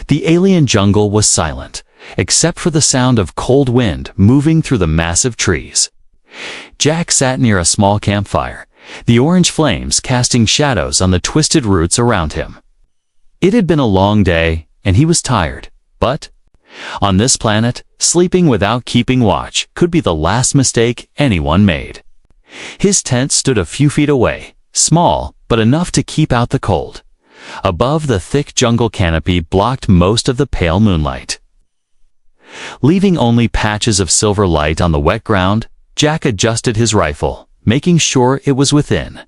The alien jungle was silent, except for the sound of cold wind moving through the massive trees. Jack sat near a small campfire, the orange flames casting shadows on the twisted roots around him. It had been a long day, and he was tired, but on this planet, sleeping without keeping watch could be the last mistake anyone made. His tent stood a few feet away, small but enough to keep out the cold. Above, the thick jungle canopy blocked most of the pale moonlight. Leaving only patches of silver light on the wet ground, Jack adjusted his rifle, making sure it was within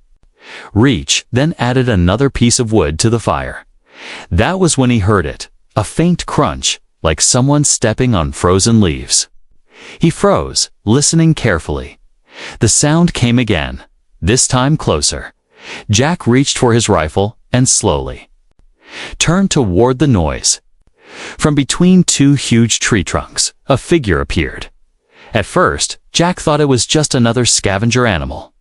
reach, then added another piece of wood to the fire. That was when he heard it, a faint crunch, like someone stepping on frozen leaves. He froze, listening carefully. The sound came again, this time closer. Jack reached for his rifle and slowly turned toward the noise. From between two huge tree trunks, a figure appeared. At first, Jack thought it was just another scavenger animal.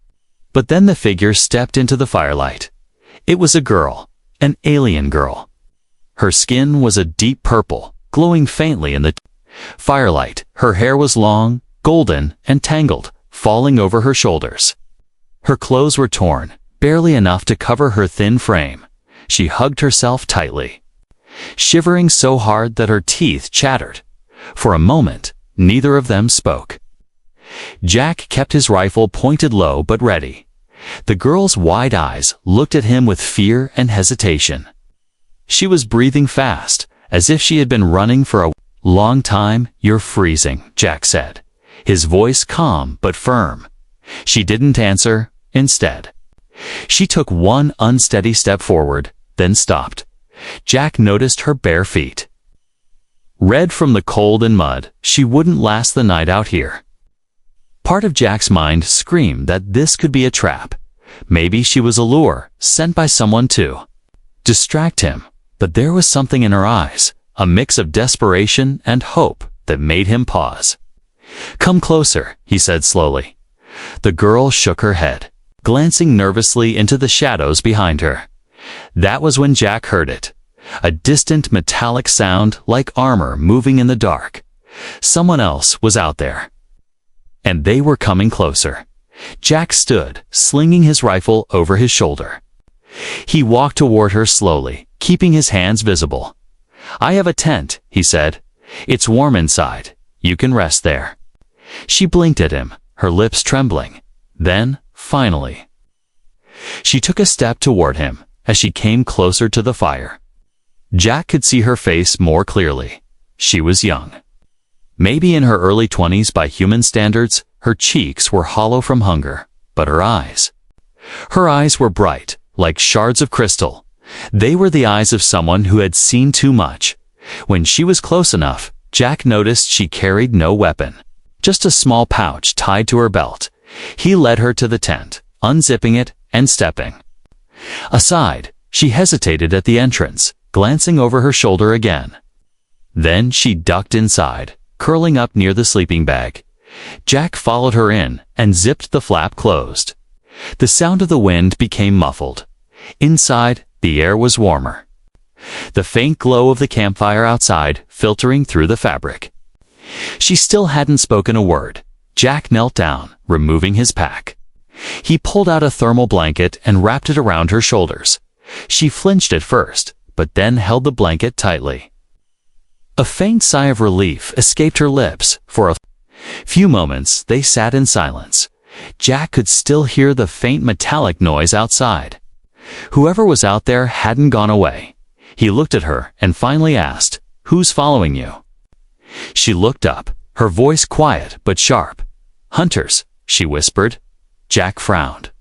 But then the figure stepped into the firelight. It was a girl, an alien girl. Her skin was a deep purple, glowing faintly in the firelight. Her hair was long, golden, and tangled, falling over her shoulders. Her clothes were torn, barely enough to cover her thin frame. She hugged herself tightly, shivering so hard that her teeth chattered. For a moment, neither of them spoke. Jack kept his rifle pointed low but ready. The girl's wide eyes looked at him with fear and hesitation. She was breathing fast, as if she had been running for a long time. "You're freezing," Jack said, his voice calm but firm. She didn't answer. Instead, she took one unsteady step forward, then stopped. Jack noticed her bare feet. Red from the cold and mud, she wouldn't last the night out here. Part of Jack's mind screamed that this could be a trap. Maybe she was a lure, sent by someone to distract him. But there was something in her eyes, a mix of desperation and hope, that made him pause. "Come closer," he said slowly. The girl shook her head, glancing nervously into the shadows behind her. That was when Jack heard it. A distant metallic sound like armor moving in the dark. Someone else was out there. And they were coming closer. Jack stood, slinging his rifle over his shoulder. He walked toward her slowly, keeping his hands visible. "I have a tent," he said. "It's warm inside. You can rest there." She blinked at him, her lips trembling. Then, finally, she took a step toward him. As she came closer to the fire, Jack could see her face more clearly. She was young. Maybe in her early 20s by human standards. Her cheeks were hollow from hunger, but her eyes were bright, like shards of crystal. They were the eyes of someone who had seen too much. When she was close enough, Jack noticed she carried no weapon, just a small pouch tied to her belt. He led her to the tent, unzipping it and stepping aside. She hesitated at the entrance, glancing over her shoulder again. Then she ducked inside, curling up near the sleeping bag. Jack followed her in and zipped the flap closed. The sound of the wind became muffled. Inside, the air was warmer. The faint glow of the campfire outside filtering through the fabric. She still hadn't spoken a word. Jack knelt down, removing his pack. He pulled out a thermal blanket and wrapped it around her shoulders. She flinched at first, but then held the blanket tightly. A faint sigh of relief escaped her lips. For a few moments, they sat in silence. Jack could still hear the faint metallic noise outside. Whoever was out there hadn't gone away. He looked at her and finally asked, "Who's following you?" She looked up, her voice quiet but sharp. "Hunters," she whispered. Jack frowned.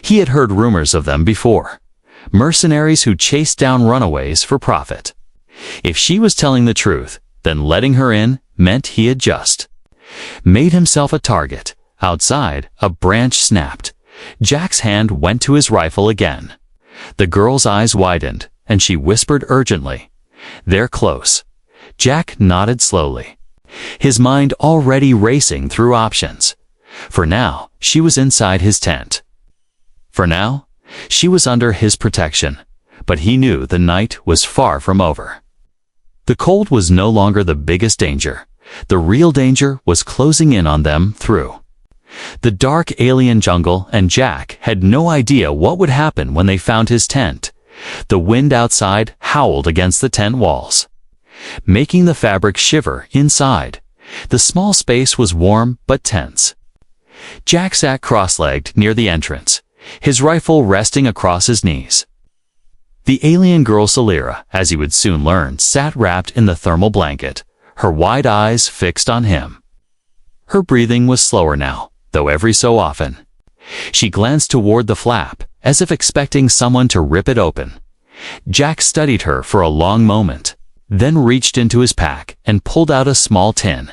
He had heard rumors of them before. Mercenaries who chased down runaways for profit. If she was telling the truth, then letting her in meant he had just made himself a target. Outside, a branch snapped. Jack's hand went to his rifle again. The girl's eyes widened, and she whispered urgently, "They're close." Jack nodded slowly, his mind already racing through options. For now, she was inside his tent. For now, she was under his protection. But he knew the night was far from over. The cold was no longer the biggest danger. The real danger was closing in on them through the dark alien jungle, and Jack had no idea what would happen when they found his tent. The wind outside howled against the tent walls, making the fabric shiver inside. The small space was warm but tense. Jack sat cross-legged near the entrance, his rifle resting across his knees. The alien girl Salira, as he would soon learn, sat wrapped in the thermal blanket, her wide eyes fixed on him. Her breathing was slower now, though every so often she glanced toward the flap, as if expecting someone to rip it open. Jack studied her for a long moment, then reached into his pack and pulled out a small tin.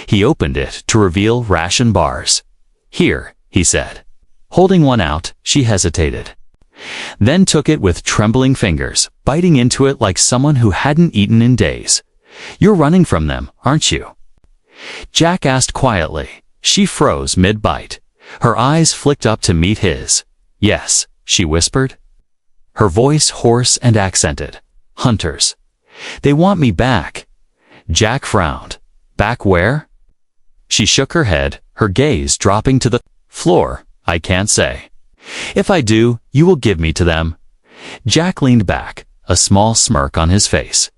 He opened it to reveal ration bars. "Here," he said. Holding one out, she hesitated, then took it with trembling fingers, biting into it like someone who hadn't eaten in days. "You're running from them, aren't you?" Jack asked quietly. She froze mid-bite. Her eyes flicked up to meet his. "Yes," she whispered, her voice hoarse and accented. "Hunters. They want me back." Jack frowned. "Back where?" She shook her head, her gaze dropping to the floor. "I can't say. If I do, you will give me to them." Jack leaned back, a small smirk on his face.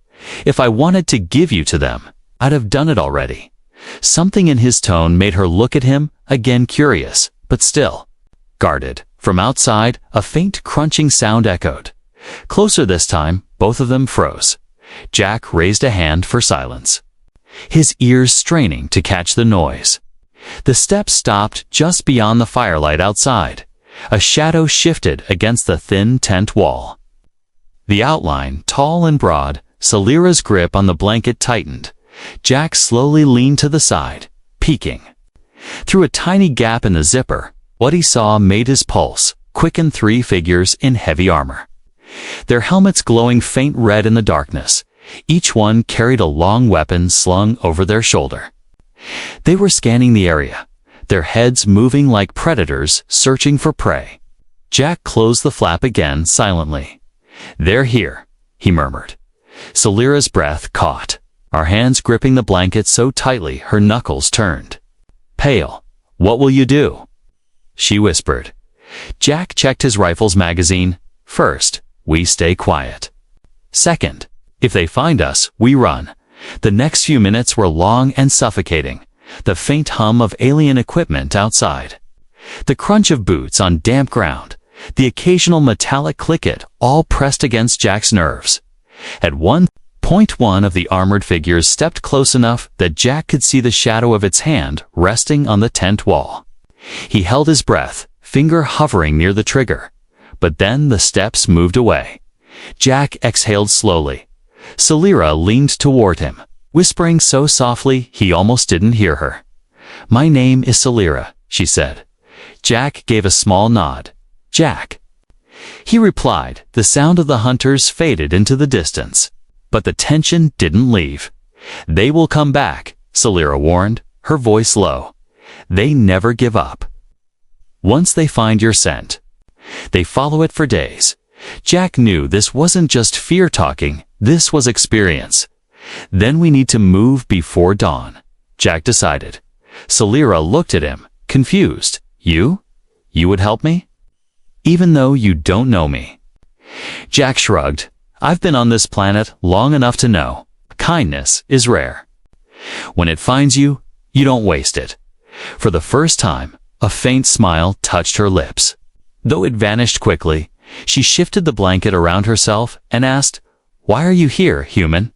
"If I wanted to give you to them, I'd have done it already." Something in his tone made her look at him, again curious, but still guarded. From outside, a faint crunching sound echoed. Closer this time, both of them froze. Jack raised a hand for silence, his ears straining to catch the noise. The steps stopped just beyond the firelight outside. A shadow shifted against the thin tent wall. The outline, tall and broad, Salira's grip on the blanket tightened. Jack slowly leaned to the side, peeking. Through a tiny gap in the zipper, what he saw made his pulse quicken. 3 figures in heavy armor, their helmets glowing faint red in the darkness. Each one carried a long weapon slung over their shoulder. They were scanning the area, their heads moving like predators searching for prey. Jack closed the flap again silently. "They're here," he murmured. Salira's breath caught, our hands gripping the blanket so tightly her knuckles turned pale. "What will you do?" she whispered. Jack checked his rifle's magazine. "First, we stay quiet. Second, if they find us, we run." The next few minutes were long and suffocating. The faint hum of alien equipment outside, the crunch of boots on damp ground, the occasional metallic click, all pressed against Jack's nerves. At one point, one of the armored figures stepped close enough that Jack could see the shadow of its hand resting on the tent wall. He held his breath, finger hovering near the trigger. But then the steps moved away. Jack exhaled slowly. Salira leaned toward him, whispering so softly he almost didn't hear her. "My name is Salira," she said. Jack gave a small nod. "Jack." He replied. The sound of the hunters faded into the distance. But the tension didn't leave. "They will come back," Salira warned, her voice low. "They never give up. Once they find your scent, they follow it for days." Jack knew this wasn't just fear talking, this was experience. "Then we need to move before dawn," Jack decided. Salira looked at him, confused. You? You would help me? Even though you don't know me?" Jack shrugged. "I've been on this planet long enough to know kindness is rare. When it finds you, you don't waste it." For the first time, a faint smile touched her lips. Though it vanished quickly, she shifted the blanket around herself and asked, "Why are you here, human?"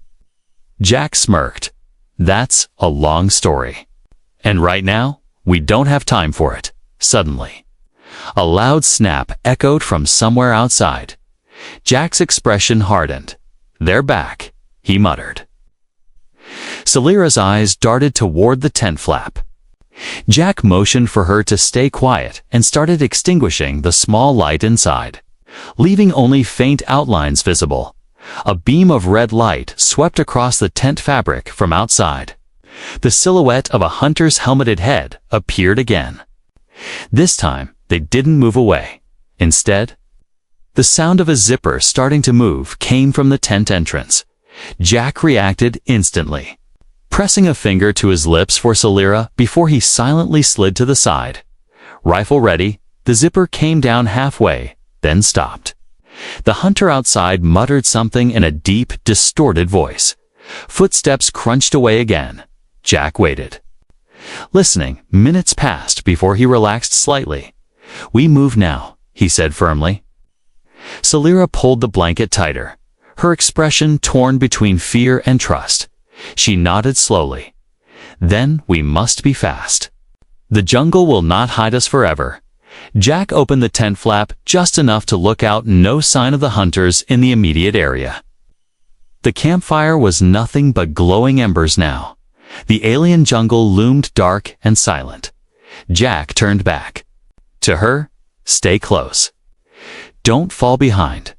Jack smirked. "That's a long story. And right now, we don't have time for it." Suddenly, a loud snap echoed from somewhere outside. Jack's expression hardened. "They're back," he muttered. Salira's eyes darted toward the tent flap. Jack motioned for her to stay quiet and started extinguishing the small light inside, leaving only faint outlines visible. A beam of red light swept across the tent fabric from outside. The silhouette of a hunter's helmeted head appeared again. This time, they didn't move away. Instead, the sound of a zipper starting to move came from the tent entrance. Jack reacted instantly, pressing a finger to his lips for Salira before he silently slid to the side. Rifle ready, the zipper came down halfway, then stopped. The hunter outside muttered something in a deep, distorted voice. Footsteps crunched away again. Jack waited. Listening, minutes passed before he relaxed slightly. "We move now," he said firmly. Salira pulled the blanket tighter, her expression torn between fear and trust. She nodded slowly. "Then we must be fast. The jungle will not hide us forever." Jack opened the tent flap just enough to look out. No sign of the hunters in the immediate area. The campfire was nothing but glowing embers now. The alien jungle loomed dark and silent. Jack turned back. To her, "Stay close. Don't fall behind."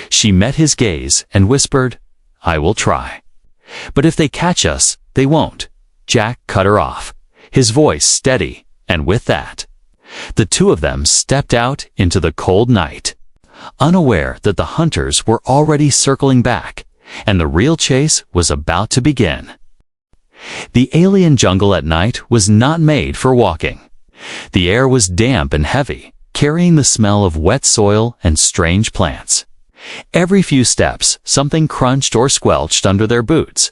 She met his gaze and whispered, "I will try. But if they catch us, they won't." Jack cut her off, his voice steady, and with that, the two of them stepped out into the cold night, unaware that the hunters were already circling back, and the real chase was about to begin. The alien jungle at night was not made for walking. The air was damp and heavy, carrying the smell of wet soil and strange plants. Every few steps, something crunched or squelched under their boots.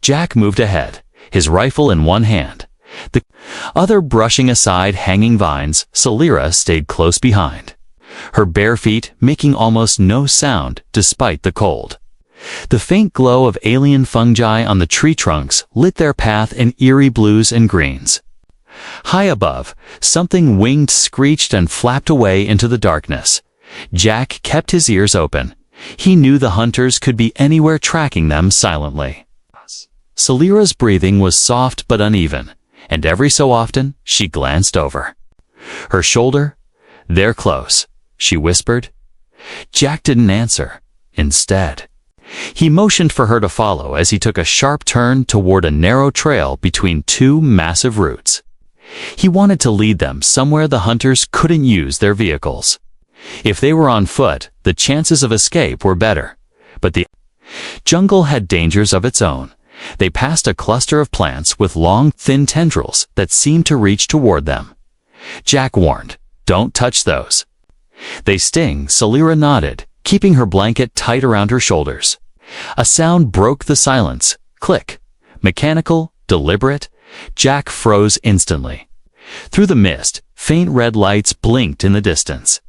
Jack moved ahead, his rifle in one hand, the other brushing aside hanging vines. Salira stayed close behind, her bare feet making almost no sound despite the cold. The faint glow of alien fungi on the tree trunks lit their path in eerie blues and greens. High above, something winged screeched and flapped away into the darkness. Jack kept his ears open. He knew the hunters could be anywhere, tracking them silently. Salira's breathing was soft but uneven, and every so often she glanced over her shoulder. "They're close," she whispered. Jack didn't answer. Instead, he motioned for her to follow as he took a sharp turn toward a narrow trail between two massive roots. He wanted to lead them somewhere the hunters couldn't use their vehicles. If they were on foot, the chances of escape were better. But the jungle had dangers of its own. They passed a cluster of plants with long, thin tendrils that seemed to reach toward them. Jack warned, "Don't touch those. They sting." Salira nodded, keeping her blanket tight around her shoulders. A sound broke the silence. Click. Mechanical, deliberate. Jack froze instantly. Through the mist, faint red lights blinked in the distance.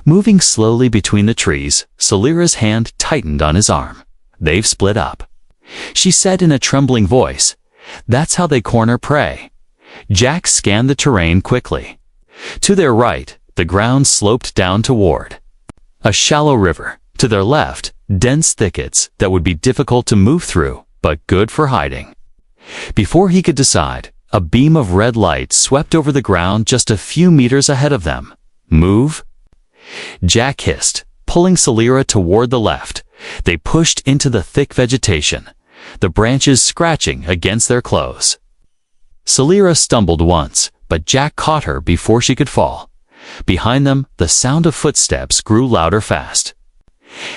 Moving slowly between the trees, Salira's hand tightened on his arm. "They've split up," she said in a trembling voice. "That's how they corner prey." Jack scanned the terrain quickly. To their right, the ground sloped down toward a shallow river. To their left, dense thickets that would be difficult to move through, but good for hiding. Before he could decide, a beam of red light swept over the ground just a few meters ahead of them. "Move!" Jack hissed, pulling Salira toward the left. They pushed into the thick vegetation, the branches scratching against their clothes. Salira stumbled once, but Jack caught her before she could fall. Behind them, the sound of footsteps grew louder fast.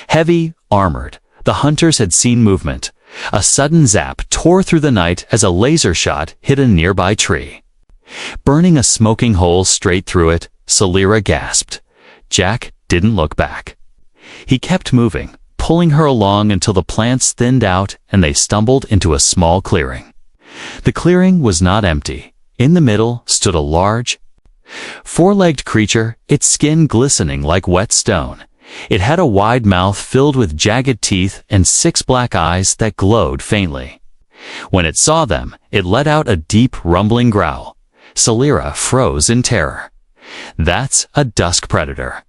Heavy, armored, the hunters had seen movement. A sudden zap tore through the night as a laser shot hit a nearby tree, burning a smoking hole straight through it. Salira gasped. Jack didn't look back. He kept moving, pulling her along until the plants thinned out and they stumbled into a small clearing. The clearing was not empty. In the middle stood a large, four-legged creature, its skin glistening like wet stone. It had a wide mouth filled with jagged teeth and 6 black eyes that glowed faintly. When it saw them, it let out a deep, rumbling growl. Salira froze in terror. "That's a dusk predator,"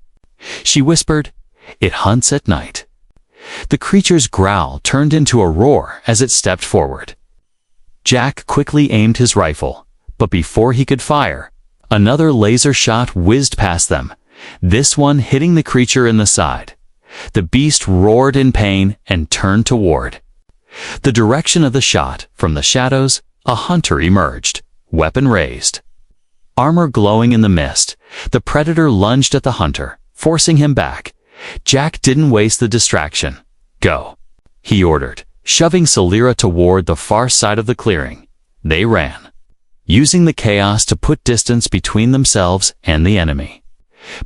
she whispered. "It hunts at night." The creature's growl turned into a roar as it stepped forward. Jack quickly aimed his rifle, but before he could fire, another laser shot whizzed past them, this one hitting the creature in the side. The beast roared in pain and turned toward the direction of the shot. From the shadows, a hunter emerged, weapon raised, armor glowing in the mist. The predator lunged at the hunter, forcing him back. Jack didn't waste the distraction. "Go," he ordered, shoving Celira toward the far side of the clearing. They ran, using the chaos to put distance between themselves and the enemy.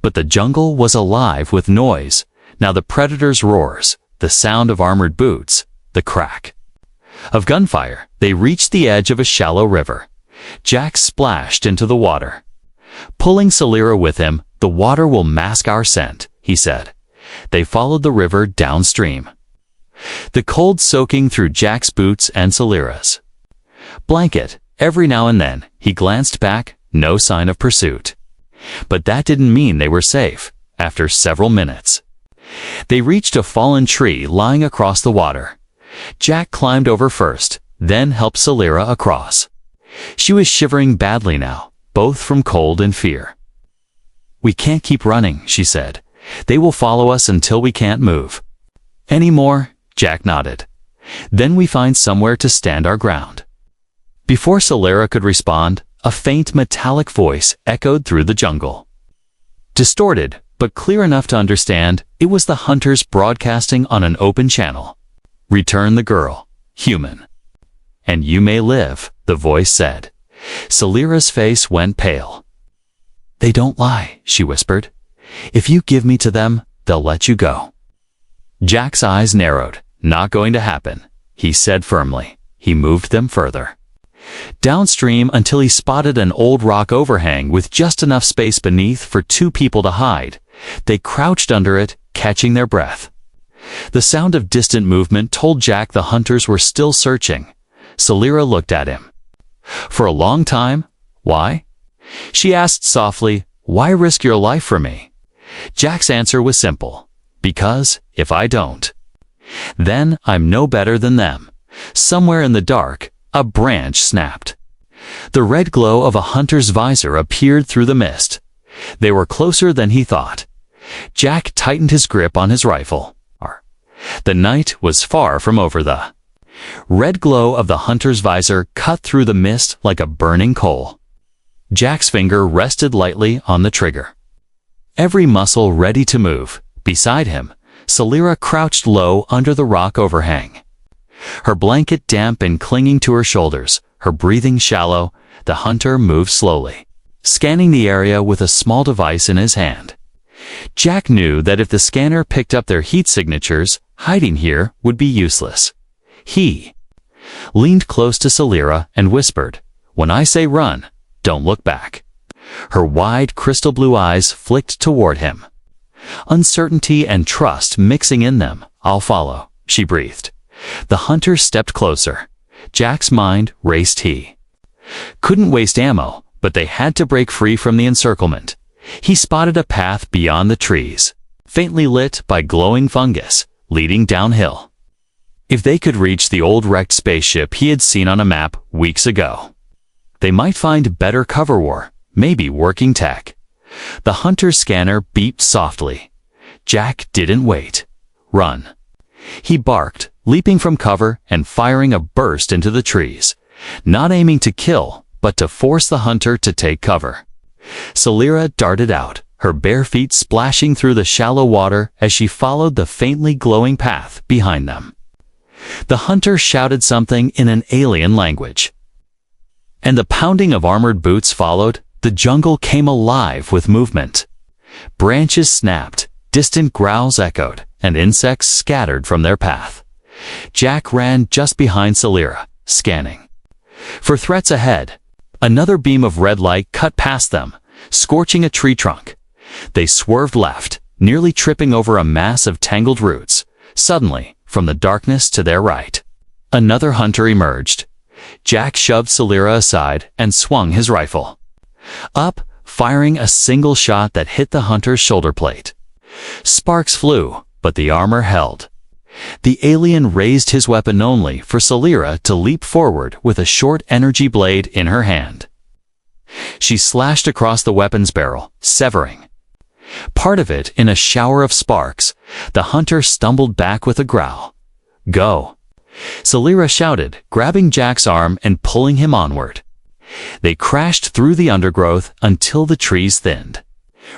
But the jungle was alive with noise, now the predator's roars, the sound of armored boots, the crack of gunfire. They reached the edge of a shallow river. Jack splashed into the water, pulling Celira with him. "The water will mask our scent," he said. They followed the river downstream, the cold soaking through Jack's boots and Celira's blanket. Every now and then, he glanced back, no sign of pursuit. But that didn't mean they were safe. After several minutes, they reached a fallen tree lying across the water. Jack climbed over first, then helped Celira across. She was shivering badly now, both from cold and fear. "We can't keep running," she said. "They will follow us until we can't move." "Any more?" Jack nodded. "Then we find somewhere to stand our ground." Before Celira could respond, a faint metallic voice echoed through the jungle. Distorted, but clear enough to understand, it was the hunters broadcasting on an open channel. "Return the girl, human, and you may live," the voice said. Celira's face went pale. "They don't lie," she whispered. "If you give me to them, they'll let you go." Jack's eyes narrowed. "Not going to happen," he said firmly. He moved them further downstream until he spotted an old rock overhang with just enough space beneath for two people to hide. They crouched under it, catching their breath. The sound of distant movement told Jack the hunters were still searching. Celira looked at him. "For a long time? Why?" She asked softly, "Why risk your life for me?" Jack's answer was simple. "Because, if I don't, then I'm no better than them." Somewhere in the dark, a branch snapped. The red glow of a hunter's visor appeared through the mist. They were closer than he thought. Jack tightened his grip on his rifle. The night was far from over. The red glow of the hunter's visor cut through the mist like a burning coal. Jack's finger rested lightly on the trigger, every muscle ready to move. Beside him, Celira crouched low under the rock overhang, her blanket damp and clinging to her shoulders, her breathing shallow. The hunter moved slowly, scanning the area with a small device in his hand. Jack knew that if the scanner picked up their heat signatures, hiding here would be useless. He leaned close to Celira and whispered, "When I say run, don't look back." Her wide, crystal blue eyes flicked toward him, uncertainty and trust mixing in them. "I'll follow," she breathed. The hunter stepped closer. Jack's mind raced. He couldn't waste ammo, but they had to break free from the encirclement. He spotted a path beyond the trees, faintly lit by glowing fungus, leading downhill. If they could reach the old wrecked spaceship he had seen on a map weeks ago, they might find better cover war, maybe working tech. The hunter's scanner beeped softly. Jack didn't wait. "Run," he barked, leaping from cover and firing a burst into the trees, not aiming to kill, but to force the hunter to take cover. Celira darted out, her bare feet splashing through the shallow water as she followed the faintly glowing path behind them. The hunter shouted something in an alien language, and the pounding of armored boots followed. The jungle came alive with movement. Branches snapped, distant growls echoed, and insects scattered from their path. Jack ran just behind Celira, scanning for threats ahead. Another beam of red light cut past them, scorching a tree trunk. They swerved left, nearly tripping over a mass of tangled roots. Suddenly, from the darkness to their right, another hunter emerged. Jack shoved Celira aside and swung his rifle up, firing a single shot that hit the hunter's shoulder plate. Sparks flew, but the armor held. The alien raised his weapon only for Celira to leap forward with a short energy blade in her hand. She slashed across the weapon's barrel, severing part of it in a shower of sparks. The hunter stumbled back with a growl. "Go," Celira shouted, grabbing Jack's arm and pulling him onward. They crashed through the undergrowth until the trees thinned,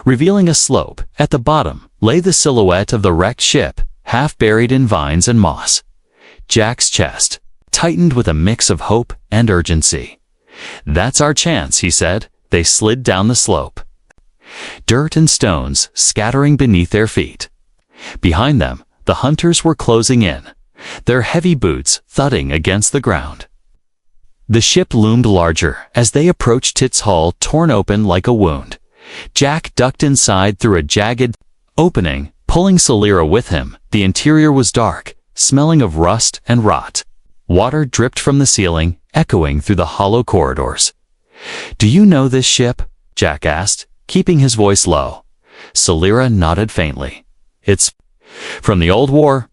revealing a slope. At the bottom lay the silhouette of the wrecked ship, half buried in vines and moss. Jack's chest tightened with a mix of hope and urgency. "That's our chance," he said. They slid down the slope, dirt and stones scattering beneath their feet. Behind them, the hunters were closing in, their heavy boots thudding against the ground. The ship loomed larger as they approached, its hull torn open like a wound. Jack ducked inside through a jagged opening, pulling Celira with him. The interior was dark, smelling of rust and rot. Water dripped from the ceiling, echoing through the hollow corridors. "Do you know this ship?" Jack asked, keeping his voice low. Celira nodded faintly. "It's from the old war.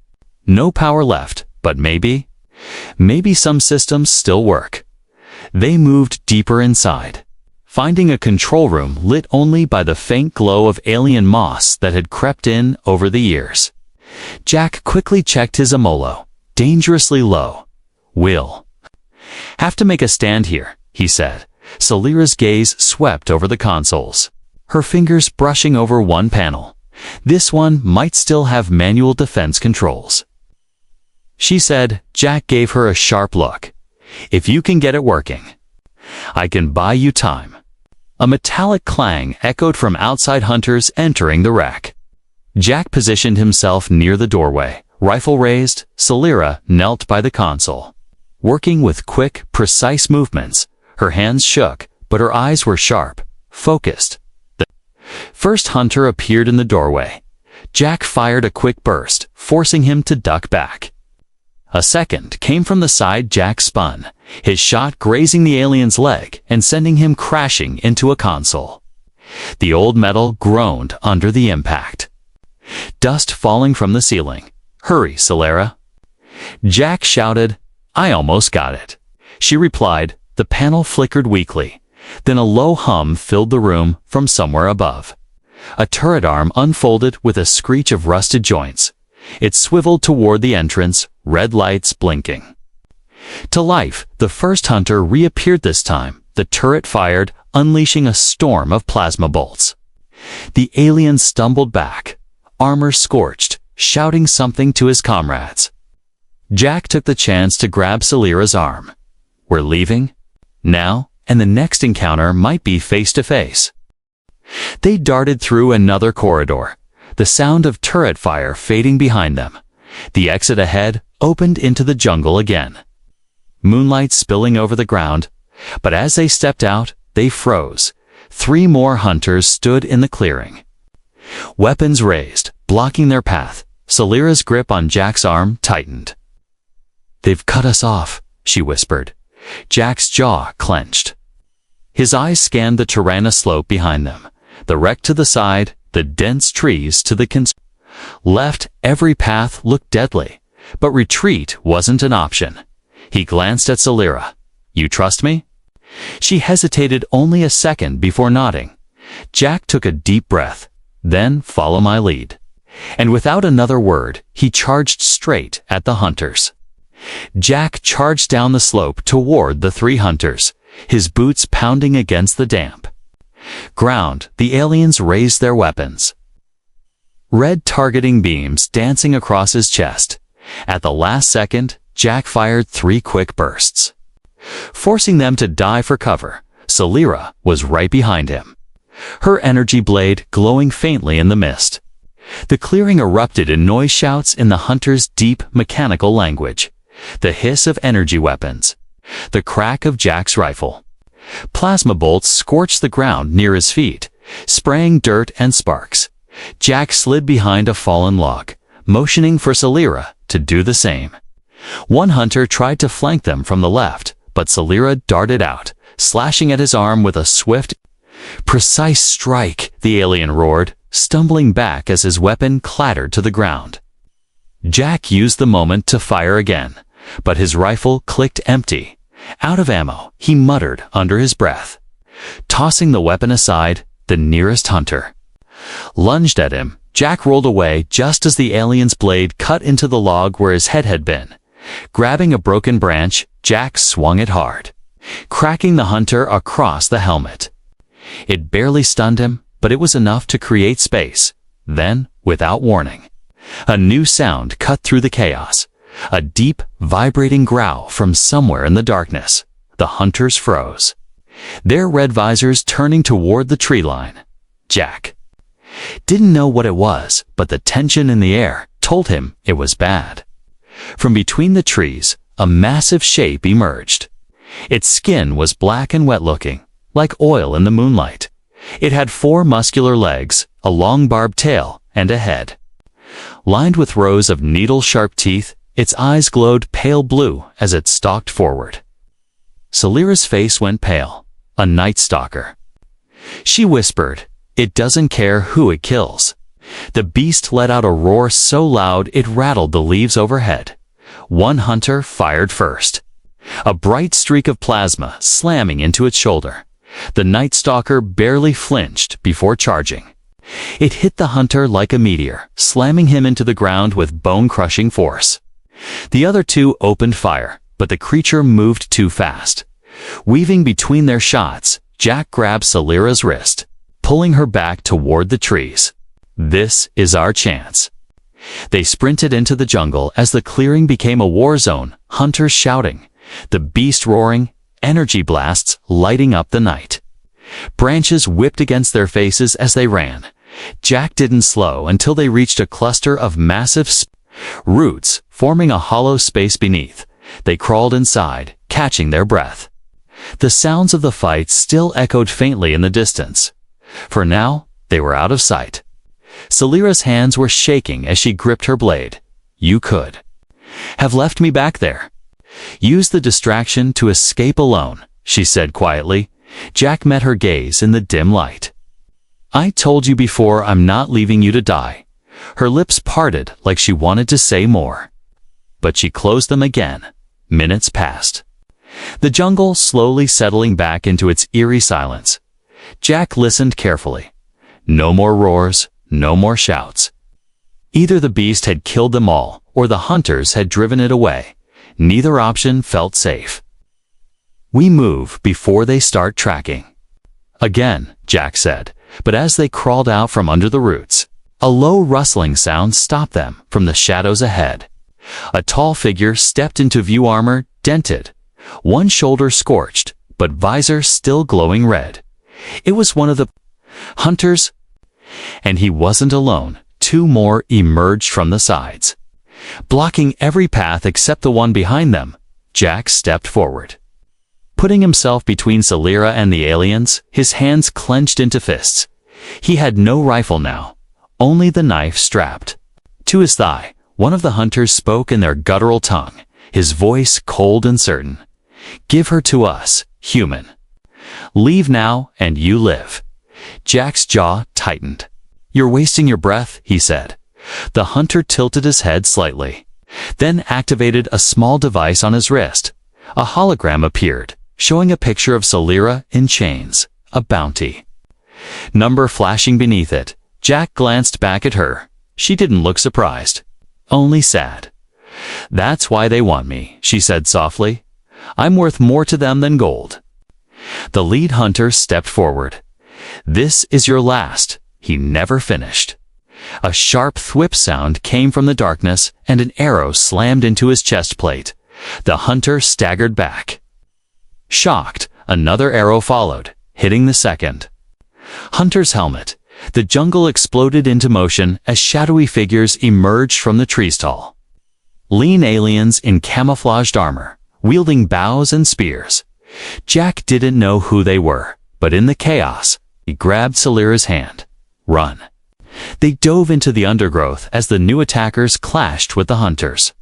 No power left, but maybe some systems still work." They moved deeper inside, finding a control room lit only by the faint glow of alien moss that had crept in over the years. Jack quickly checked his amolo, dangerously low. "We'll have to make a stand here," he said. Celira's gaze swept over the consoles, her fingers brushing over one panel. "This one might still have manual defense controls," she said. Jack gave her a sharp look. "If you can get it working, I can buy you time." A metallic clang echoed from outside, hunters entering the wreck. Jack positioned himself near the doorway, rifle raised. Celira knelt by the console, working with quick, precise movements. Her hands shook, but her eyes were sharp, focused. The first hunter appeared in the doorway. Jack fired a quick burst, forcing him to duck back. A second came from the side. Jack spun, his shot grazing the alien's leg and sending him crashing into a console. The old metal groaned under the impact, dust falling from the ceiling. "Hurry, Celira!" Jack shouted. "I almost got it," she replied. The panel flickered weakly. Then a low hum filled the room from somewhere above. A turret arm unfolded with a screech of rusted joints. It swiveled toward the entrance, red lights blinking. To life, the first hunter reappeared this time. The turret fired, unleashing a storm of plasma bolts. The alien stumbled back, armor scorched, shouting something to his comrades. Jack took the chance to grab Celira's arm. "We're leaving now, and the next encounter might be face to face." They darted through another corridor, the sound of turret fire fading behind them. The exit ahead opened into the jungle again, moonlight spilling over the ground. But as they stepped out, they froze. 3 more hunters stood in the clearing, weapons raised, blocking their path. Celira's grip on Jack's arm tightened. "They've cut us off," she whispered. Jack's jaw clenched. His eyes scanned the Tirana slope behind them, the wreck to the side, the dense trees to the left. Every path looked deadly, but retreat wasn't an option. He glanced at Celira. "You trust me?" She hesitated only a second before nodding. Jack took a deep breath. "Then follow my lead." And without another word, he charged straight at the hunters. Jack charged down the slope toward the 3 hunters, his boots pounding against the damp ground. The aliens raised their weapons, red targeting beams dancing across his chest. At the last second, Jack fired 3 quick bursts, forcing them to dive for cover. Celira was right behind him, her energy blade glowing faintly in the mist. The clearing erupted in noise shouts in the hunters' deep mechanical language, the hiss of energy weapons, the crack of Jack's rifle. Plasma bolts scorched the ground near his feet, spraying dirt and sparks. Jack slid behind a fallen log, motioning for Celira to do the same. One hunter tried to flank them from the left, but Celira darted out, slashing at his arm with a swift, precise strike. The alien roared, stumbling back as his weapon clattered to the ground. Jack used the moment to fire again, but his rifle clicked empty. Out of ammo, he muttered under his breath. Tossing the weapon aside, the nearest hunter lunged at him. Jack rolled away just as the alien's blade cut into the log where his head had been. Grabbing a broken branch, Jack swung it hard, cracking the hunter across the helmet. It barely stunned him, but it was enough to create space. Then, without warning, a new sound cut through the chaos. A deep, vibrating growl from somewhere in the darkness. The hunters froze, their red visors turning toward the tree line. Jack didn't know what it was, but the tension in the air told him it was bad. From between the trees, a massive shape emerged. Its skin was black and wet-looking, like oil in the moonlight. It had 4 muscular legs, a long barbed tail, and a head. Lined with rows of needle-sharp teeth, its eyes glowed pale blue as it stalked forward. Celira's face went pale. A night stalker. She whispered, "It doesn't care who it kills." The beast let out a roar so loud it rattled the leaves overhead. One hunter fired first, a bright streak of plasma slamming into its shoulder. The night stalker barely flinched before charging. It hit the hunter like a meteor, slamming him into the ground with bone-crushing force. The other 2 opened fire, but the creature moved too fast. Weaving between their shots, Jack grabbed Celira's wrist, pulling her back toward the trees. "This is our chance." They sprinted into the jungle as the clearing became a war zone, hunters shouting, the beast roaring, energy blasts lighting up the night. Branches whipped against their faces as they ran. Jack didn't slow until they reached a cluster of massive roots forming a hollow space beneath. They crawled inside, catching their breath. The sounds of the fight still echoed faintly in the distance. For now, they were out of sight. Celira's hands were shaking as she gripped her blade. "You could have left me back there. Use the distraction to escape alone," she said quietly. Jack met her gaze in the dim light. "I told you before, I'm not leaving you to die." Her lips parted like she wanted to say more, but she closed them again. Minutes passed. The jungle slowly settling back into its eerie silence. Jack listened carefully. No more roars, no more shouts. Either the beast had killed them all, or the hunters had driven it away. Neither option felt safe. "We move before they start tracking." Again, Jack said, but as they crawled out from under the roots, a low rustling sound stopped them from the shadows ahead. A tall figure stepped into view, armor dented, one shoulder scorched, but visor still glowing red. It was one of the hunters, and he wasn't alone. 2 more emerged from the sides, blocking every path except the one behind them. Jack stepped forward, putting himself between Celira and the aliens, his hands clenched into fists. He had no rifle now, only the knife strapped to his thigh. One of the hunters spoke in their guttural tongue, his voice cold and certain. "Give her to us, human. Leave now and you live." Jack's jaw tightened. "You're wasting your breath," he said. The hunter tilted his head slightly, then activated a small device on his wrist. A hologram appeared, showing a picture of Celira in chains, a bounty number flashing beneath it. Jack glanced back at her. She didn't look surprised, only sad. "That's why they want me," she said softly. "I'm worth more to them than gold." The lead hunter stepped forward. "This is your last." He never finished. A sharp thwip sound came from the darkness, and an arrow slammed into his chest plate. The hunter staggered back. Shocked, another arrow followed, hitting the second hunter's helmet. The jungle exploded into motion as shadowy figures emerged from the trees tall. Lean aliens in camouflaged armor, wielding bows and spears. Jack didn't know who they were, but in the chaos, he grabbed Celira's hand. "Run." They dove into the undergrowth as the new attackers clashed with the hunters.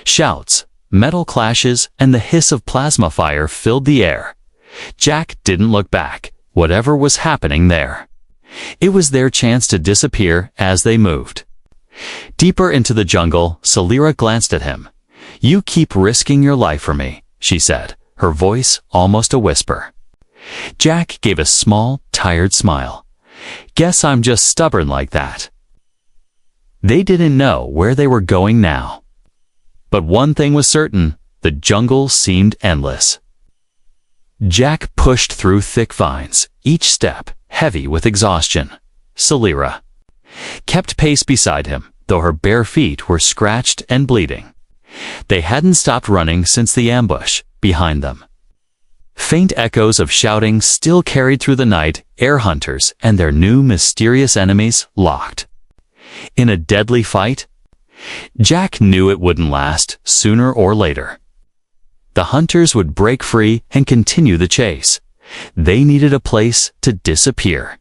Shouts, metal clashes, and the hiss of plasma fire filled the air. Jack didn't look back, whatever was happening there. It was their chance to disappear as they moved. Deeper into the jungle, Celira glanced at him. "You keep risking your life for me," she said, her voice almost a whisper. Jack gave a small, tired smile. "Guess I'm just stubborn like that." They didn't know where they were going now. But one thing was certain, the jungle seemed endless. Jack pushed through thick vines, each step heavy with exhaustion. Celira kept pace beside him, though her bare feet were scratched and bleeding. They hadn't stopped running since the ambush behind them. Faint echoes of shouting still carried through the night. Air hunters and their new mysterious enemies locked in a deadly fight. Jack knew it wouldn't last. Sooner or later, the hunters would break free and continue the chase. They needed a place to disappear.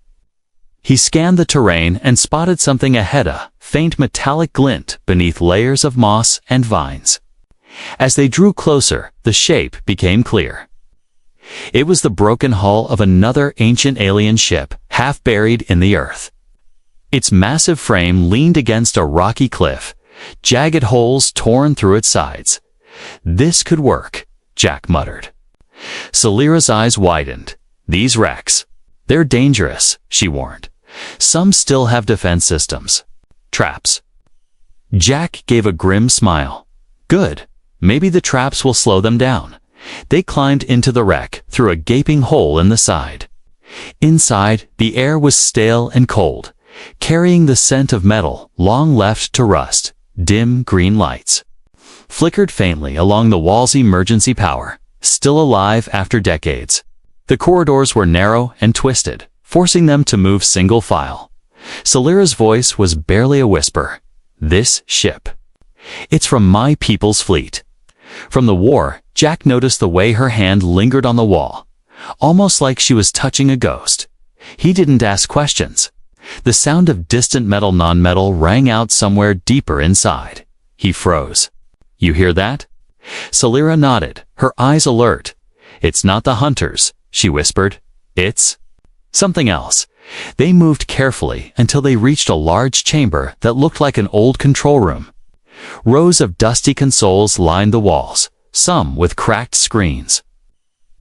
He scanned the terrain and spotted something ahead, a faint metallic glint beneath layers of moss and vines. As they drew closer, the shape became clear. It was the broken hull of another ancient alien ship, half buried in the earth. Its massive frame leaned against a rocky cliff, jagged holes torn through its sides. "This could work," Jack muttered. Celira's eyes widened. "These wrecks, they're dangerous," she warned. "Some still have defense systems. Traps." Jack gave a grim smile. "Good. Maybe the traps will slow them down." They climbed into the wreck through a gaping hole in the side. Inside, the air was stale and cold, carrying the scent of metal long left to rust. Dim green lights flickered faintly along the wall's emergency power, still alive after decades. The corridors were narrow and twisted, forcing them to move single file. Celira's voice was barely a whisper. "This ship. It's from my people's fleet." From the war, Jack noticed the way her hand lingered on the wall, almost like she was touching a ghost. He didn't ask questions. The sound of distant non-metal rang out somewhere deeper inside. He froze. "You hear that?" Celira nodded, her eyes alert. "It's not the hunters," she whispered. "It's something else." They moved carefully until they reached a large chamber that looked like an old control room. Rows of dusty consoles lined the walls, some with cracked screens.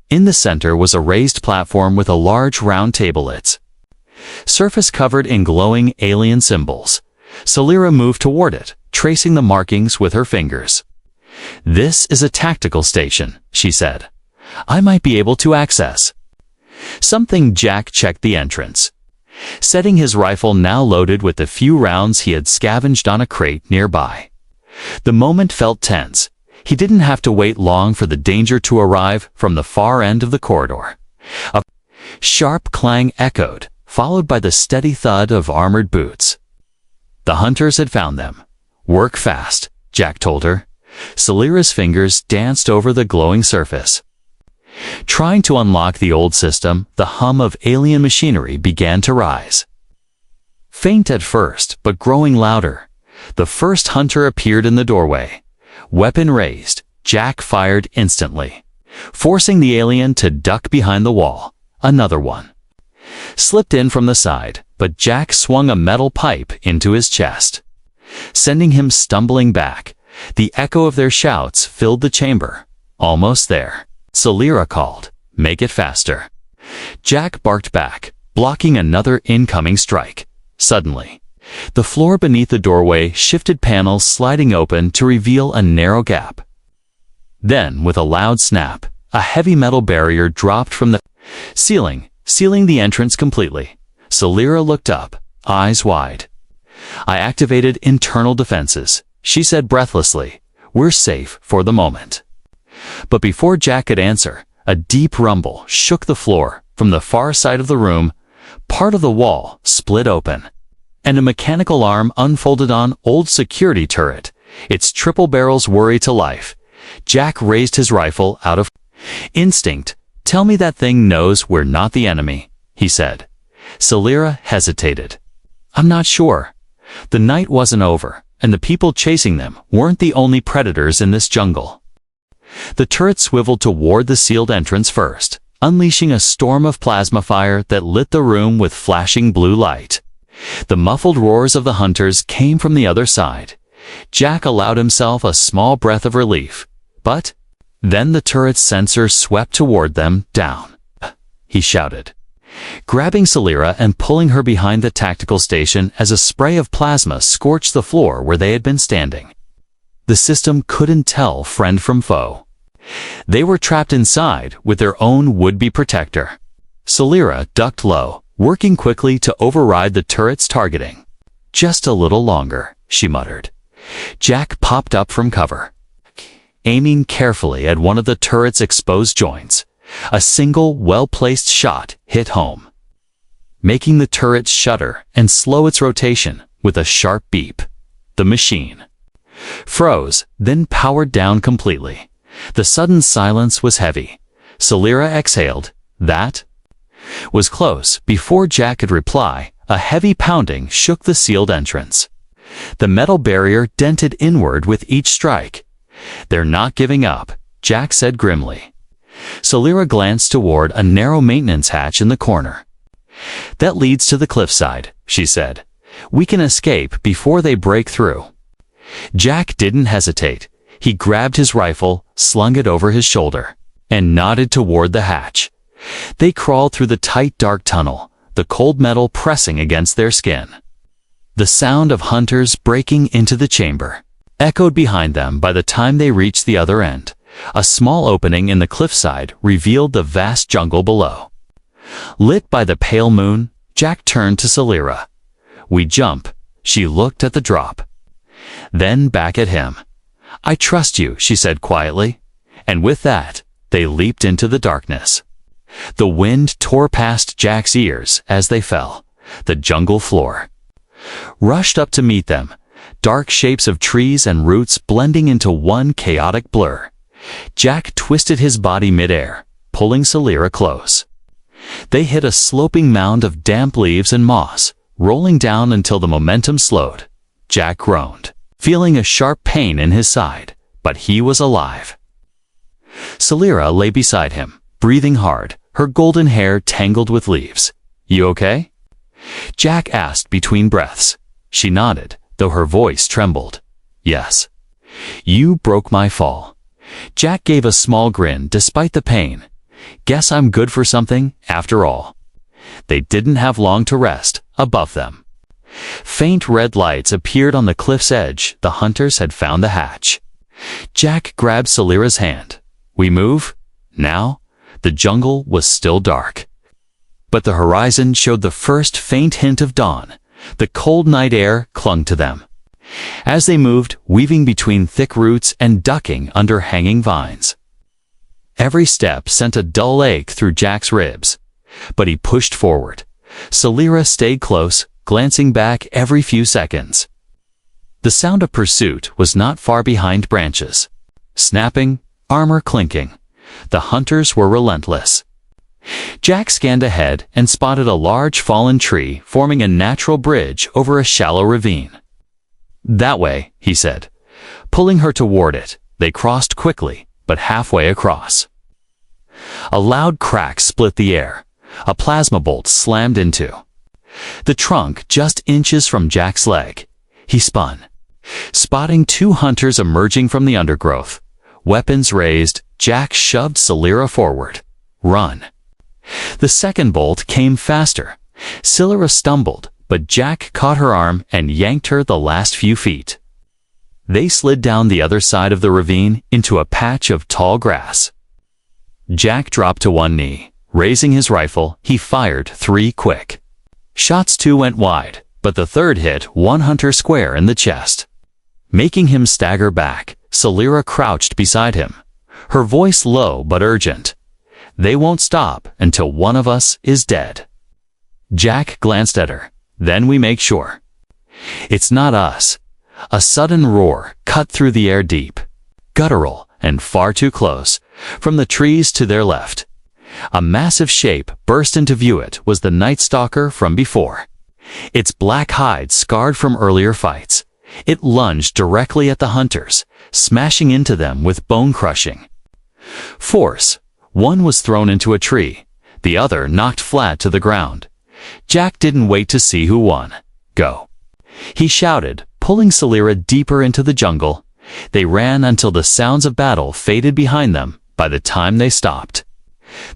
In the center was a raised platform with a large round table, its surface covered in glowing alien symbols. Celira moved toward it, tracing the markings with her fingers. "This is a tactical station," she said. "I might be able to access something." Jack checked the entrance, setting his rifle, now loaded with the few rounds he had scavenged on a crate nearby. The moment felt tense. He didn't have to wait long for the danger to arrive from the far end of the corridor. A sharp clang echoed, followed by the steady thud of armored boots. The hunters had found them. "Work fast," Jack told her. Celira's fingers danced over the glowing surface. Trying to unlock the old system, the hum of alien machinery began to rise. Faint at first, but growing louder. The first hunter appeared in the doorway. Weapon raised, Jack fired instantly, forcing the alien to duck behind the wall. Another one slipped in from the side, but Jack swung a metal pipe into his chest, sending him stumbling back. The echo of their shouts filled the chamber. "Almost there," Celira called. "Make it faster." Jack barked back, blocking another incoming strike. Suddenly, the floor beneath the doorway shifted, panels sliding open to reveal a narrow gap. Then, with a loud snap, a heavy metal barrier dropped from the ceiling, sealing the entrance completely. Celira looked up, eyes wide. "I activated internal defenses," she said breathlessly. "We're safe for the moment." But before Jack could answer, a deep rumble shook the floor. From the far side of the room, part of the wall split open, and a mechanical arm unfolded on old security turret, its triple barrels whirring to life. Jack raised his rifle out of instinct. "Tell me that thing knows we're not the enemy," he said. Celira hesitated. "I'm not sure. The night wasn't over, and the people chasing them weren't the only predators in this jungle." The turret swiveled toward the sealed entrance first, unleashing a storm of plasma fire that lit the room with flashing blue light. The muffled roars of the hunters came from the other side. Jack allowed himself a small breath of relief, but then the turret's sensor swept toward them. "Down," he shouted, grabbing Celira and pulling her behind the tactical station as a spray of plasma scorched the floor where they had been standing. The system couldn't tell friend from foe. They were trapped inside with their own would-be protector. Celira ducked low, working quickly to override the turret's targeting. "Just a little longer," she muttered. Jack popped up from cover. aiming carefully at one of the turret's exposed joints. A single, well-placed shot hit home, making the turret shudder and slow its rotation with a sharp beep. The machine froze, then powered down completely. The sudden silence was heavy. Celera exhaled. That was close. Before Jack could reply, a heavy pounding shook the sealed entrance. The metal barrier dented inward with each strike. "They're not giving up," Jack said grimly. Celera glanced toward a narrow maintenance hatch in the corner. "That leads to the cliffside," she said. "We can escape before they break through." Jack didn't hesitate. He grabbed his rifle, slung it over his shoulder, and nodded toward the hatch. They crawled through the tight, dark tunnel, the cold metal pressing against their skin. The sound of hunters breaking into the chamber echoed behind them. By the time they reached the other end, a small opening in the cliffside revealed the vast jungle below. Lit by the pale moon, Jack turned to Celera. "We jump." She looked at the drop, then back at him. "I trust you," she said quietly. And with that, they leaped into the darkness. The wind tore past Jack's ears as they fell. The jungle floor rushed up to meet them, dark shapes of trees and roots blending into one chaotic blur. Jack twisted his body midair, pulling Celera close. They hit a sloping mound of damp leaves and moss, rolling down until the momentum slowed. Jack groaned, feeling a sharp pain in his side, but he was alive. Celera lay beside him, breathing hard, her golden hair tangled with leaves. "You okay?" Jack asked between breaths. She nodded, though her voice trembled. "Yes." "You broke my fall." Jack gave a small grin despite the pain. "Guess I'm good for something, after all." They didn't have long to rest. Above them, faint red lights appeared on the cliff's edge. The hunters had found the hatch. Jack grabbed Celera's hand. "We move? Now?" The jungle was still dark, but the horizon showed the first faint hint of dawn. The cold night air clung to them as they moved, weaving between thick roots and ducking under hanging vines. Every step sent a dull ache through Jack's ribs, but he pushed forward. Celera stayed close, glancing back every few seconds. The sound of pursuit was not far behind. Branches snapping, armor clinking. The hunters were relentless. Jack scanned ahead and spotted a large fallen tree forming a natural bridge over a shallow ravine. "That way," he said, pulling her toward it. They crossed quickly, but halfway across, a loud crack split the air. A plasma bolt slammed into the trunk just inches from Jack's leg. He spun, spotting two hunters emerging from the undergrowth. Weapons raised, Jack shoved Celera forward. "Run." The second bolt came faster. Celera stumbled, but Jack caught her arm and yanked her the last few feet. They slid down the other side of the ravine into a patch of tall grass. Jack dropped to one knee. Raising his rifle, he fired 3 quick shots. 2 went wide, but the third hit one hunter square in the chest, making him stagger back. Celera crouched beside him, her voice low but urgent. "They won't stop until one of us is dead." Jack glanced at her. "Then we make sure." "It's not us." A sudden roar cut through the air, deep, guttural, and far too close. From the trees to their left, a massive shape burst into view. It was the Night Stalker from before, its black hide scarred from earlier fights. It lunged directly at the hunters, smashing into them with bone-crushing force. One was thrown into a tree, the other knocked flat to the ground. Jack didn't wait to see who won. "Go," he shouted, pulling Celera deeper into the jungle. They ran until the sounds of battle faded behind them. By the time they stopped,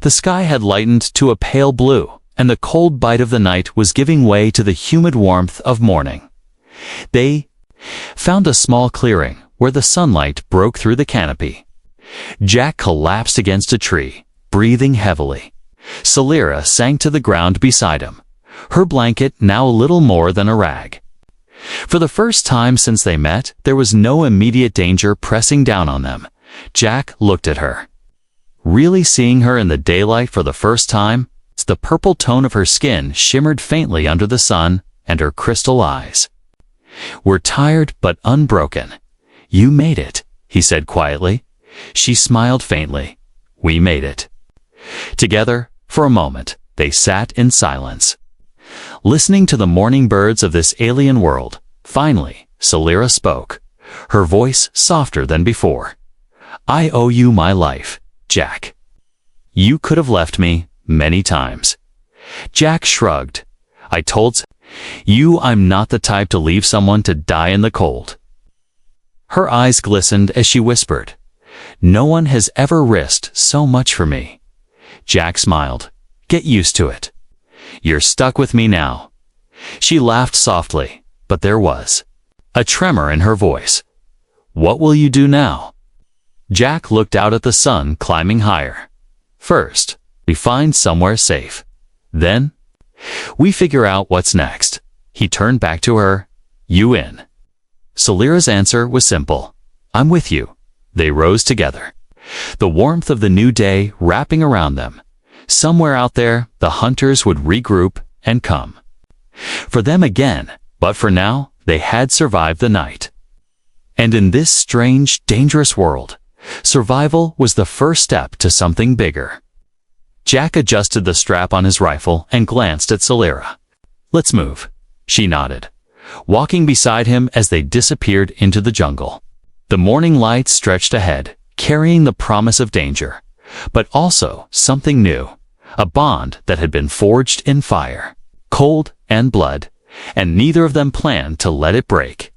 the sky had lightened to a pale blue, and the cold bite of the night was giving way to the humid warmth of morning. They found a small clearing where the sunlight broke through the canopy. Jack collapsed against a tree, breathing heavily. Celera sank to the ground beside him, her blanket now little more than a rag. For the first time since they met, there was no immediate danger pressing down on them. Jack looked at her. Really seeing her in the daylight for the first time, the purple tone of her skin shimmered faintly under the sun, and her crystal eyes. "We're tired but unbroken. You made it," he said quietly. She smiled faintly. "We made it." Together, for a moment, they sat in silence, listening to the morning birds of this alien world. Finally, Celera spoke, her voice softer than before. "I owe you my life, Jack. You could have left me many times." Jack shrugged. "I told you I'm not the type to leave someone to die in the cold." Her eyes glistened as she whispered, "No one has ever risked so much for me." Jack smiled. "Get used to it. You're stuck with me now." She laughed softly, but there was a tremor in her voice. "What will you do now?" Jack looked out at the sun climbing higher. "First, we find somewhere safe. Then, we figure out what's next." He turned back to her. "You in?" Celera's answer was simple. "I'm with you." They rose together, the warmth of the new day wrapping around them. Somewhere out there, the hunters would regroup and come for them again, but for now, they had survived the night. And in this strange, dangerous world, survival was the first step to something bigger. Jack adjusted the strap on his rifle and glanced at Celera. "Let's move." She nodded, walking beside him as they disappeared into the jungle. The morning light stretched ahead, carrying the promise of danger, but also something new, a bond that had been forged in fire, cold and blood, and neither of them planned to let it break.